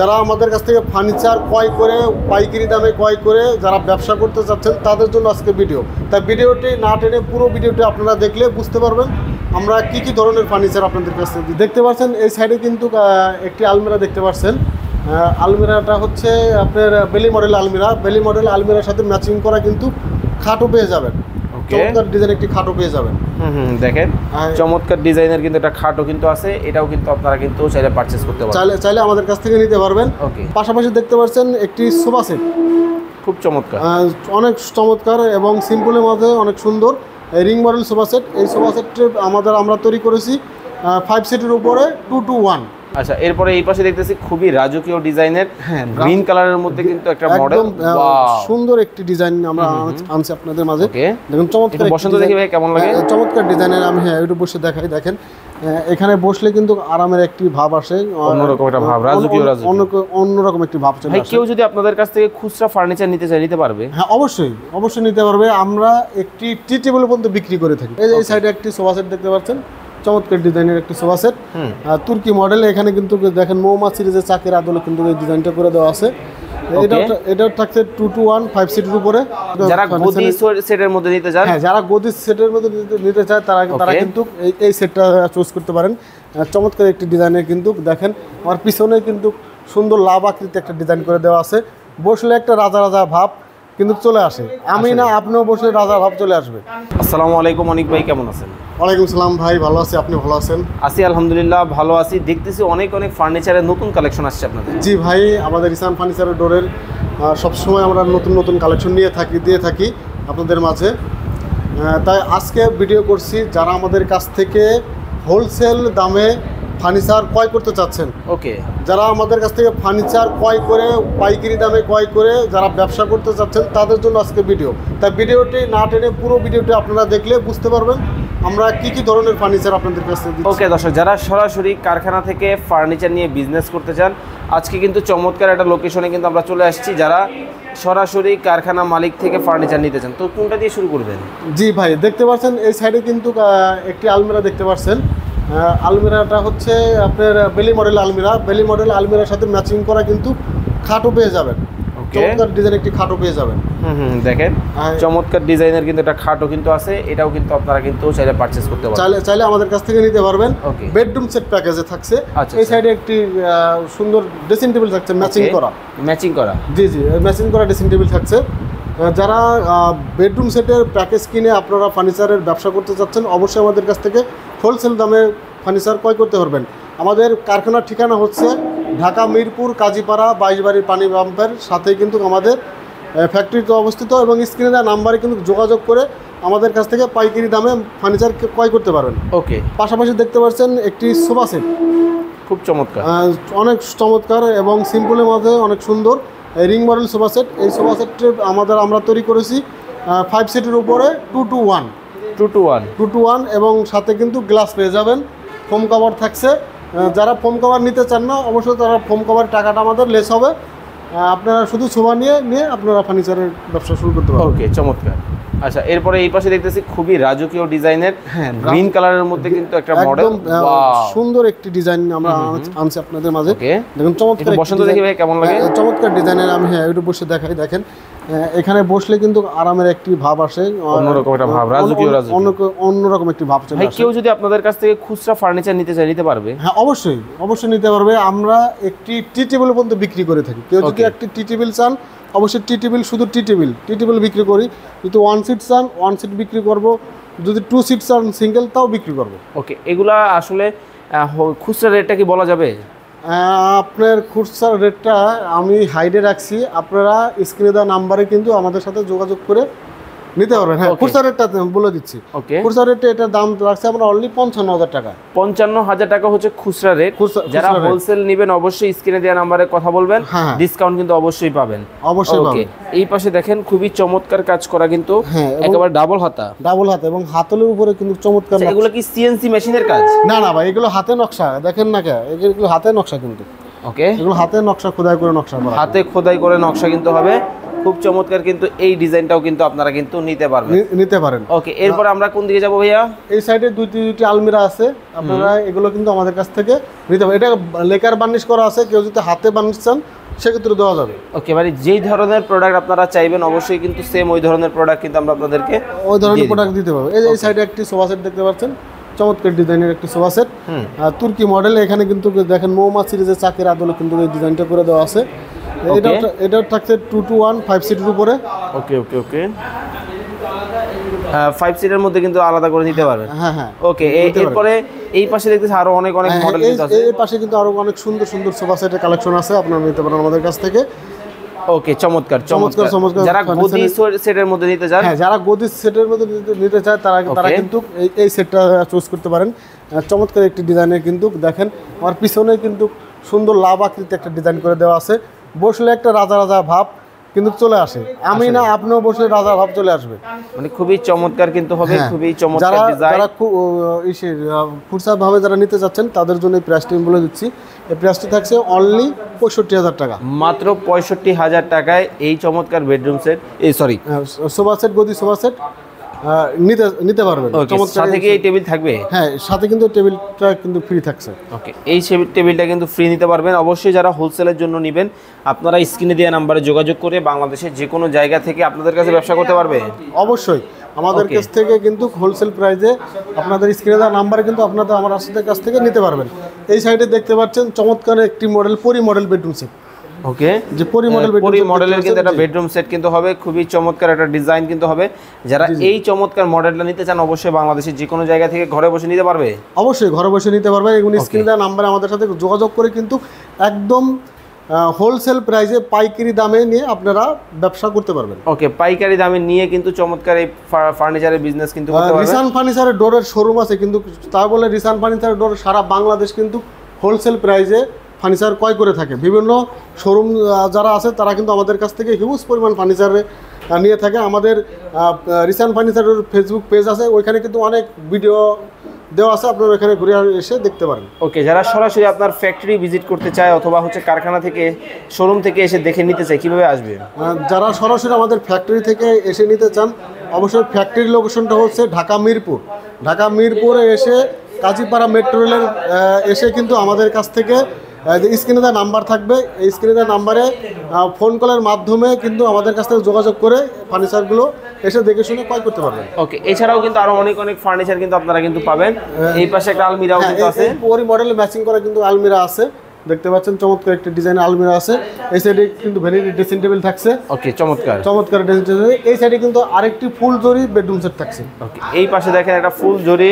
যারা আমাদের কাছ থেকে ফার্নিচার ক্রয় করে পাইকারি দামে ক্রয় করে যারা ব্যবসা করতে চাচ্ছেন তাদের জন্য আজকে ভিডিও। তাই ভিডিওটি না টেনে পুরো ভিডিওটি আপনারা দেখলে বুঝতে পারবেন আমরা কি কি ধরনের ফার্নিচার আপনাদের কাছ থেকে দেখতে পাচ্ছেন। এই সাইডে কিন্তু একটি আলমিরা দেখতে পাচ্ছেন। আলমিরাটা হচ্ছে আপনার বেলি মডেল আলমিরা। বেলি মডেল আলমিরার সাথে ম্যাচিং করা কিন্তু খাটও পেয়ে যাবেন। চমৎকার ডিজাইন একটি খাটও পেয়ে যাবেন। দেখেন চমৎকার ডিজাইনের কিন্তু একটা খাটও কিন্তু আছে, এটাও কিন্তু আপনারা কিন্তু চাইলে পারচেজ করতে পারবেন, চাইলে আমাদের কাছ থেকে নিতে পারবেন। পাশাপাশি দেখতে পাচ্ছেন একটি সোফা সেট, খুব চমৎকার, অনেক চমৎকার এবং সিম্পলের মধ্যে অনেক সুন্দর রিং মডেল সোফা সেট। এই সোফা সেটটি আমরা তৈরি করেছি 5 সিটের উপরে 2-to-1। আচ্ছা, এরপরে এই পাশে দেখতেছি খুবই রাজকীয় ডিজাইনের গ্রিন কালারের মধ্যে কিন্তু একটা মডেল, সুন্দর একটি ডিজাইন আমরা আনছি আপনাদের মাঝে। দেখুন চমৎকার, বসন্ত দেখি ভাই কেমন লাগে, চমৎকার ডিজাইনের। আমি একটু বসে দেখাই, দেখেন এখানে বসলে কিন্তু আরামের একটি ভাব আসে, অন্যরকম একটা ভাব, রাজকীয় অন্যরকম একটি ভাব চলে আসে। কেউ যদি আপনাদের কাছ থেকে খুচরা ফার্নিচার নিতে চায় নিতে পারবে? হ্যাঁ, অবশ্যই নিতে পারবে। আমরা একটি টি টেবিল পর্যন্ত বিক্রি করে থাকি। এই সাইডে একটি সোফা সেট দেখতে পাচ্ছেন, চমৎকার ডিজাইনের একটি সোফা সেট, তুর্কি মডেল। এখানে কিন্তু দেখেন মৌমাছির যে চাকের আদলে কিন্তু এই ডিজাইনটা করে দেওয়া আছে। এটা থাকছে 2-to-1 5 সিটের উপরে। যারা গদি সেটের মধ্যে নিতে চান, হ্যাঁ, যারা গদি সেটের মধ্যে নিতে চায় তারা কিন্তু এই সেটটা চুজ করতে পারেন। চমৎকার একটি ডিজাইনের কিন্তু দেখেন আমার পিছনে কিন্তু সুন্দর লাভ আকৃতি একটা ডিজাইন করে দেওয়া আছে। বসলে একটা রাজা রাজা ভাব কিন্তু চলে আসে। আমি না, আপনিও বসলে রাজা ভাব চলে আসবে। আসসালামু আলাইকুম অনিক ভাই, কেমন আছেন? ওয়ালাইকুম সালাম ভাই, ভালো আছি, আপনি ভালো আছেন? আছি আলহামদুলিল্লাহ, ভালো আছি। দেখতেছি অনেক ফার্নিচারের নতুন কালেকশন আসছে আপনাদের। জি ভাই, আমাদের ইসান ফার্নিচারের ডোরের সবসময় আমরা নতুন কালেকশন দিয়ে থাকি আপনাদের মাঝে। তাই আজকে ভিডিও করছি যারা আমাদের কাছ থেকে হোলসেল দামে ফার্নিচার ক্রয় করতে চাচ্ছেন, যারা আমাদের কাছ থেকে ফার্নিচার ক্রয় করে পাইকারি দামে ক্রয় করে যারা ব্যবসা করতে চাচ্ছেন তাদের জন্য আজকে ভিডিও। তাই ভিডিওটি না টেনে পুরো ভিডিওটি আপনারা দেখলে বুঝতে পারবেন আমরা কি কি ধরনের ফার্নিচার আপনাদের কাছ থেকে দিচ্ছি। দর্শক, যারা সরাসরি কারখানা থেকে ফার্নিচার নিয়ে বিজনেস করতে চান, আজকে কিন্তু চমৎকার একটা লোকেশনে কিন্তু আমরা চলে আসছি। যারা সরাসরি কারখানা মালিক থেকে ফার্নিচার নিতে চান, তো কোনটা দিয়ে শুরু করবেন? জি ভাই, দেখতে পাচ্ছেন এই সাইডে কিন্তু একটি আলমিরা দেখতে পাচ্ছেন। আলমিরাটা হচ্ছে আপনার বেলি মডেল আলমিরা। বেলি মডেল আলমিরার সাথে ম্যাচিং করা কিন্তু খাটও পেয়ে যাবেন। চমৎকার ডিজাইন একটি খাটও পেয়ে যাবেন। দেখেন চমৎকার ডিজাইনের কিন্তু একটা খাটও কিন্তু আছে, এটাও কিন্তু আপনারা কিন্তু চাইলে পারচেজ করতে পারবেন, চাইলে আমাদের কাছ থেকে নিতে পারবেন। বেডরুম সেট প্যাকেজে থাকছে। এই সাইডে একটি সুন্দর ড্রেসিং টেবিল থাকছে ম্যাচিং করা। জি ম্যাচিং করা ড্রেসিং টেবিল থাকছে। যারা বেডরুম সেটের প্যাকেজ কিনে আপনারা ফার্নিচারের ব্যবসা করতে চাচ্ছেন, অবশ্যই আমাদের কাছ থেকে হোলসেল দামে ফার্নিচার ক্রয় করতে পারবেন। আমাদের কারখানার ঠিকানা হচ্ছে ঢাকা মিরপুর কাজীপাড়া 22 বাড়ির পানি পাম্পের সাথেই কিন্তু আমাদের ফ্যাক্টরিতে অবস্থিত, এবং স্ক্রিনে দেওয়া নাম্বারে কিন্তু যোগাযোগ করে আমাদের কাছ থেকে পাইকারি দামে ফার্নিচার ক্রয় করতে পারবেন। পাশাপাশি দেখতে পাচ্ছেন একটি সোফা সেট, খুব চমৎকার, অনেক চমৎকার এবং সিম্পলের মধ্যে অনেক সুন্দর রিং মডেল সোফা সেট। এই সোফা সেটটি আমরা তৈরি করেছি 5 সিটের উপরে 2-to-1 এবং সাথে কিন্তু গ্লাস পেয়ে যাবেন, ফোম কভার থাকছে। যারা ফোম কভার নিতে চান না, অবশ্যই তারা ফোম কভার টাকাটা আমাদের লেস হবে। আপনারা শুধু সোফা নিয়ে আপনারা ফার্নিচারের ব্যবসা শুরু করতে পারবেন। চমৎকার। আচ্ছা, এরপরে এই পাশে দেখতেছি খুবই রাজকীয় ডিজাইনের গ্রিন কালারের মধ্যে কিন্তু একটা মডেল, সুন্দর একটি ডিজাইন আমরা আনছি আপনাদের মাঝে। দেখুন চমৎকার, বসন্ত দেখি ভাই কেমন লাগে, চমৎকার ডিজাইনের। আমি একটু বসে দেখাই, দেখেন এখানে বসলে কিন্তু আরামের একটি ভাব আসে, অন্যরকম একটা ভাব, অন্যরকম একটি ভাব চলে আসে। কেউ যদি আপনাদের কাছ থেকে খুচরা ফার্নিচার নিতে চায় নিতে পারবে? হ্যাঁ, অবশ্যই নিতে পারবে। আমরা একটি টি টেবিল পর্যন্ত বিক্রি করে থাকি। কেউ যদি একটি টি টেবিল চান, অবশ্যই টি টেবিল বিক্রি করি। যদি 1 সিট চান 1 সিট বিক্রি করব, যদি 2 সিট চান সিঙ্গেল তাও বিক্রি করব। এগুলা আসলে খুচরা রেটটা কি বলা যাবে? আপনার খুচরা রেটটা আমি হাইডে রাখছি, আপনারা স্ক্রিনে দেওয়া নাম্বারে কিন্তু আমাদের সাথে যোগাযোগ করে নিতে পারবেন। হ্যাঁ, খুচরা রেটটা বলে দিচ্ছি। খুচরা রেটে এটার দাম রাখছে আমরা অনলি 55,000 টাকা। 55,000 টাকা হচ্ছে খুচরা রেট। যারা হোলসেল নেবেন অবশ্যই স্ক্রিনে দেওয়া নাম্বারে কথা বলবেন, ডিসকাউন্ট কিন্তু অবশ্যই পাবেন। এই পাশে দেখেন খুবই চমৎকার কাজ করা কিন্তু, একেবারে ডাবল হাতা এবং হাতলের উপরে কিন্তু চমৎকার। এগুলো কি সিএনসি মেশিনের কাজ? না ভাই, এগুলো হাতে নকশা, দেখেন না এগুলো হাতে নকশা কিন্তু। এগুলো হাতে নকশা, খোদাই করে নকশা, হাতে খোদাই করে নকশা কিন্তু হবে। খুব চমৎকার কিন্তু এই ডিজাইনটাও কিন্তু আপনারা কিন্তু নিতে পারেন। ওকে, এরপর আমরা কোন দিকে যাব ভাইয়া? এই সাইডে দুইটি আলমিরা আছে, আপনারা এগুলো কিন্তু আমাদের কাছ থেকে নিতে পারেন। এটা লেকার বার্নিশ করা আছে, কেউ যদি হাতে বার্নিশ চান সেক্ষেত্রে দেওয়া যাবে। ওকে, মানে যেই ধরনের প্রোডাক্ট আপনারা চাইবেন অবশ্যই কিন্তু সেম ওই ধরনের প্রোডাক্ট কিন্তু আমরা আপনাদেরকে ওই ধরনের প্রোডাক্ট দিতে পারবো। এই সাইডে একটি সোফা সেট দেখতে পাচ্ছেন, চমৎকার ডিজাইনের একটি সোফা সেট, তুর্কি মডেল। এখানে কিন্তু দেখেন মৌমা সিরিজের চাকের আদলে কিন্তু এই ডিজাইনটা করে দেওয়া আছে। এটা থাকছে 2-to-1 5 সিটের উপরে। ওকে ওকে ওকে, 5 সিটের মধ্যে কিন্তু আলাদা করে নিতে পারবেন। হ্যাঁ হ্যাঁ, ওকে। এরপরে এই পাশে দেখতেছি আরো অনেক মডেল কিন্তু আছে। এই পাশে কিন্তু আরো অনেক সুন্দর সুন্দর সোফা সেটের কালেকশন আছে, আপনারা নিতে পারেন আমাদের কাছ থেকে। ওকে, চমৎকার। যারা গদি সেটের মধ্যে নিতে চান, হ্যাঁ, যারা গদি সেটের মধ্যে নিতে চায় তারা কিন্তু এই সেটটা চুজ করতে পারেন। চমৎকার একটি ডিজাইনের কিন্তু দেখেন আমার পিছনে কিন্তু সুন্দর লাভ আকৃতি একটা ডিজাইন করে দেওয়া আছে। বসলে একটা রাজা রাজা ভাব কিন্তু চলে আসে, আমি না আপনিও বসে রাজা ভাব চলে আসবে। মানে খুবই চমৎকার কিন্তু হবে, খুবই চমৎকার ডিজাইন। যারা খুচরা ভাবে যারা নিতে যাচ্ছেন তাদের জন্য এই প্রাইসটি আমি বলে দিচ্ছি। এই প্রাইসটি থাকছে অনলি 65,000 টাকা, মাত্র 65,000 টাকায় এই চমৎকার বেডরুম সেট, সোফা সেট, গদি সোফা সেট নিতে পারবেন। সাথে কি এই টেবিল থাকবে? হ্যাঁ, সাথে কিন্তু টেবিলটা কিন্তু ফ্রি থাকছে। ওকে, এই টেবিলটা কিন্তু ফ্রি নিতে পারবেন। অবশ্যই যারা হোলসেলের জন্য নেবেন আপনারা স্ক্রিনে দেওয়া নাম্বারে যোগাযোগ করে বাংলাদেশের যে কোনো জায়গা থেকে আপনাদের কাছে ব্যবসা করতে পারবে। অবশ্যই আমাদের কাছ থেকে কিন্তু হোলসেল প্রাইসে আপনাদের স্ক্রিনে দেওয়া নাম্বারে কিন্তু আপনারা আমাদের কাছ থেকে নিতে পারবেন। এই সাইডে দেখতে পাচ্ছেন চমৎকার একটি মডেল, পরি মডেল বেডরুম সেট। ওকে, যে পরি মডেলের কিন্তু একটা বেডরুম সেট কিন্তু হবে, খুবই চমৎকার একটা ডিজাইন কিন্তু হবে। যারা এই চমৎকার মডেলটা নিতে চান অবশ্যই বাংলাদেশের যে কোনো জায়গা থেকে ঘরে বসে নিতে পারবে। অবশ্যই ঘরে বসে নিতে পারবে। এগুলো স্ক্রিনে দেওয়া নাম্বারে আমাদের সাথে যোগাযোগ করে কিন্তু একদম হোলসেল প্রাইসে পাইকারি দামে নিয়ে আপনারা ব্যবসা করতে পারবেন। ওকে, পাইকারি দামে নিয়ে কিন্তু চমৎকার এই ফার্নিচারের বিজনেস কিন্তু করতে পারবেন। রিসান ফার্নিচারের ডোরের শোরুম আছে, কিন্তু তা বলে রিসান ফার্নিচারের ডোর সারা বাংলাদেশ কিন্তু হোলসেল প্রাইসে ফার্নিচার ক্রয় করে থাকে। বিভিন্ন শোরুম যারা আছে তারা কিন্তু আমাদের কাছ থেকে হিউজ পরিমাণ ফার্নিচার নিয়ে থাকে। আমাদের রিসান ফার্নিচারের ফেসবুক পেজ আছে, ওইখানে কিন্তু অনেক ভিডিও দেওয়া আছে, আপনারা এখানে ঘুরে এসে দেখতে পারেন। ওকে, যারা সরাসরি আপনার ফ্যাক্টরি ভিজিট করতে চায় অথবা কারখানা থেকে শোরুম থেকে এসে দেখে নিতে চায়, কিভাবে আসবে? যারা সরাসরি আমাদের ফ্যাক্টরি থেকে এসে নিতে চান অবশ্যই ফ্যাক্টরির লোকেশনটা হচ্ছে ঢাকা মিরপুরে এসে কাজীপাড়া মেট্রো রেলের এসে কিন্তু আমাদের কাছ থেকে স্ক্রিনে দেওয়া নাম্বার থাকবে, এই স্ক্রিনে দেওয়া নাম্বারে ফোন কলের মাধ্যমে কিন্তু আমাদের কাছ থেকে যোগাযোগ করে ফার্নিচারগুলো এসে দেখে শুনে ক্রয় করতে পারবেন। ওকে, এছাড়াও কিন্তু আরো অনেক ফার্নিচার কিন্তু আপনারা কিন্তু পাবেন। এই পাশে একটা আলমিরাও কিন্তু আছে, ওই মডেলে ম্যাচিং করা কিন্তু আলমিরা আছে, দেখতে পাচ্ছেন চমৎকার একটা ডিজাইনের আলমিরা আছে। এই সাইডে কিন্তু ভ্যানিটি ড্রেসিং টেবিল থাকছে। ওকে, চমৎকার ড্রেসিং টেবিল। এই সাইডে কিন্তু আরেকটি ফুল জরি বেডরুম সেট থাকছে। ওকে, এই পাশে দেখেন একটা ফুল জরি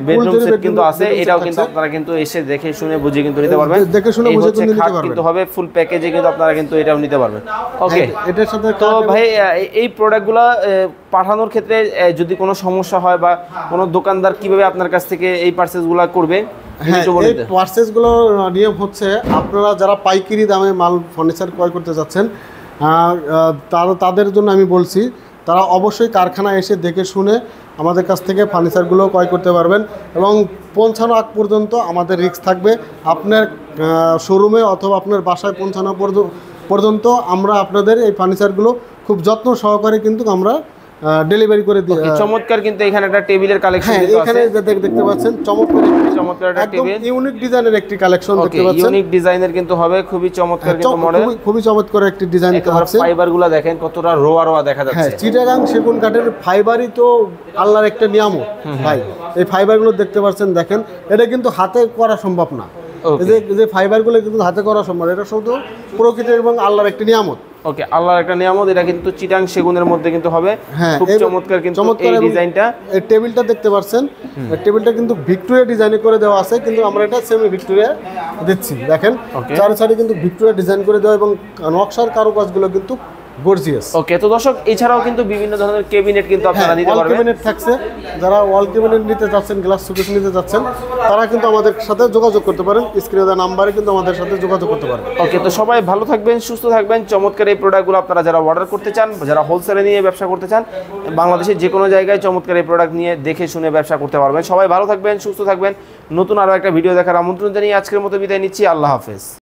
বেডরুম সেট কিন্তু আছে, এটাও কিন্তু আপনারা কিন্তু এসে দেখে শুনে বুঝে কিন্তু নিতে পারবেন। দেখে শুনে বুঝে কিন্তু নিতে পারবেন, কিন্তু হবে ফুল প্যাকেজে কিন্তু আপনারা কিন্তু এটাও নিতে পারবেন। ওকে, এটার সাথে তো ভাই এই প্রোডাক্টগুলো পাঠানোর ক্ষেত্রে যদি কোনো সমস্যা হয় বা কোনো দোকানদার কিভাবে আপনার কাছ থেকে এই পারচেজগুলো করবে? হ্যাঁ, এই পারচেজগুলো নিয়ম হচ্ছে আপনারা যারা পাইকারি দামে মাল ফার্নিচার ক্রয় করতে যাচ্ছেন তাদের জন্য আমি বলছি, তারা অবশ্যই কারখানায় এসে দেখে শুনে আমাদের কাছ থেকে ফার্নিচারগুলো ক্রয় করতে পারবেন এবং পৌঁছানো আগ পর্যন্ত আমাদের রিস্ক থাকবে। আপনার শোরুমে অথবা আপনার বাসায় পৌঁছানো পর্যন্ত আমরা আপনাদের এই ফার্নিচারগুলো খুব যত্ন সহকারে কিন্তু আমরা ডেলিভারি করে দিই। চমৎকার কিন্তু এখানে একটা টেবিলের কালেকশন আছে, এখানে দেখতে পাচ্ছেন চমৎকার একটা টেবিল, ইউনিক ডিজাইনের একটি কালেকশন দেখতে পাচ্ছেন। ইউনিক ডিজাইনের কিন্তু হবে, খুবই চমৎকার কিন্তু মডেল, খুবই চমৎকার একটি ডিজাইন আছে। ফাইবারগুলো দেখেন কতটা রোয়া দেখা যাচ্ছে। হ্যাঁ, চিটাগাং সেগুন কাঠের ফাইবারই তো আল্লাহর একটা নিয়ামত ভাই। এই ফাইবারগুলো দেখতে পাচ্ছেন, দেখেন এটা কিন্তু হাতে করা সম্ভব না। যে ফাইবারগুলো কিন্তু হাতে করা সম্ভব, এটা শুধু প্রকৃতির এবং আল্লাহর একটা নিয়ামত। ওকে, আল্লাহর একটা নিয়ামত। এটা কিন্তু চিটাং সেগুনের মধ্যে কিন্তু হবে, খুব চমৎকার কিন্তু এই ডিজাইনটা। এই টেবিলটা দেখতে পাচ্ছেন, এই টেবিলটা কিন্তু ভিক্টোরিয়া ডিজাইনে করে দেওয়া আছে, কিন্তু আমরা এটা সেমি ভিক্টোরিয়া দিচ্ছি। দেখেন চার সাইডে কিন্তু ভিক্টোরিয়া ডিজাইন করে দেওয়া এবং নকশার কারুকাজগুলো কিন্তু গর্জিয়াস। ওকে, তো দর্শক এছাড়াও কিন্তু বিভিন্ন ধরনের ক্যাবিনেট কিন্তু আপনারা নিতে পারবেন। ক্যাবিনেট থাকছে, যারা ওয়াল ক্যাবিনেট নিতে যাচ্ছেন, গ্লাস শোকেস নিতে যাচ্ছেন, তারা কিন্তু আমাদের সাথে যোগাযোগ করতে পারেন, স্ক্রিনে দেওয়া নাম্বারে কিন্তু আমাদের সাথে যোগাযোগ করতে পারেন। ওকে, তো সবাই ভালো থাকবেন, সুস্থ থাকবেন। চমৎকার এই প্রোডাক্টগুলো আপনারা যারা অর্ডার করতে চান, যারা হোলসেলে নিয়ে ব্যবসা করতে চান, বাংলাদেশের যে কোনো জায়গায় চমৎকার এই প্রোডাক্ট নিয়ে দেখে শুনে ব্যবসা করতে পারবেন। সবাই ভালো থাকবেন, সুস্থ থাকবেন। নতুন আরও একটা ভিডিও দেখার আমন্ত্রণ জানিয়ে আজকের মতো বিদায় নিচ্ছি। আল্লাহ হাফেজ।